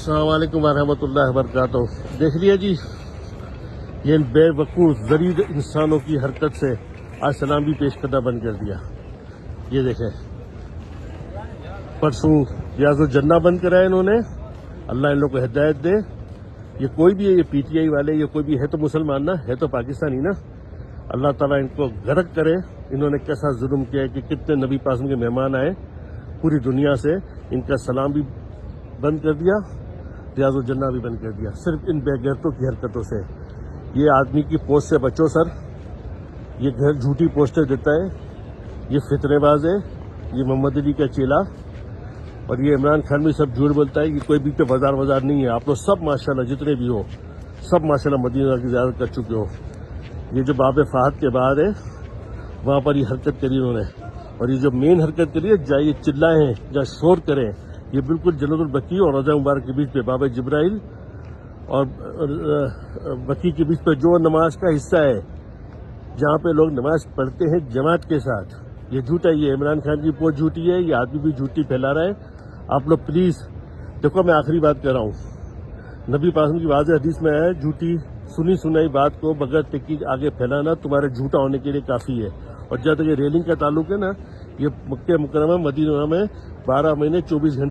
السلام علیکم ورحمۃ اللہ وبرکاتہ۔ دیکھ لیا جی، یہ بے وقوف ذلیل انسانوں کی حرکت سے آج سلام بھی پیش کرنا بند کر دیا۔ یہ دیکھیں، پرسوں ریاض الجنہ بند کرا ہے انہوں نے۔ اللہ ان لوگوں کو ہدایت دے۔ یہ کوئی بھی ہے، یہ پی ٹی آئی والے، یہ کوئی بھی ہے تو مسلمان نا، ہے تو پاکستانی نا۔ اللہ تعالیٰ ان کو غرق کرے۔ انہوں نے کیسا ظلم کیا ہے کہ کتنے نبی پاک کے مہمان آئے پوری دنیا سے، ان کا سلام بھی بند کر دیا، ریاض الجنہ بھی بند کر دیا، صرف ان بے غیرتوں کی حرکتوں سے۔ یہ آدمی کی پوسٹ سے بچو سر، یہ گھر جھوٹی پوسٹیں دیتا ہے، یہ فتنے باز ہے، یہ محمد علی کا چیلا، اور یہ عمران خان بھی سب جھوٹ بولتا ہے۔ یہ کوئی بھی پہ وزار نہیں ہے۔ آپ لوگ سب ماشاءاللہ جتنے بھی ہو، سب ماشاءاللہ مدینہ کی زیارت کر چکے ہو۔ یہ جو باب فہد کے بعد ہے وہاں پر یہ حرکت کری انہوں نے، اور یہ جو مین حرکت کری ہے جہاں یہ چلائیں جہاں شور کریں، یہ بالکل جنت البقیع اور روضہ مبارک کے بیچ پہ باب جبرائیل اور بقیع کے بیچ پہ جو نماز کا حصہ ہے جہاں پہ لوگ نماز پڑھتے ہیں جماعت کے ساتھ، یہ جھوٹا ہے۔ یہ عمران خان کی پوسٹ جھوٹی ہے، یہ آدمی بھی جھوٹی پھیلا رہا ہے۔ آپ لوگ پلیز دیکھو، میں آخری بات کر رہا ہوں، نبی پاک کی واضح حدیث میں ہے، جھوٹی سنی سنائی بات کو بغیر تحقیق آگے پھیلانا تمہارے جھوٹا ہونے کے لیے کافی ہے۔ اور جہاں تک یہ ریلنگ کا تعلق ہے نا، یہ مکہ مکرمہ مدینہ میں 12 مہینے 24 گھنٹے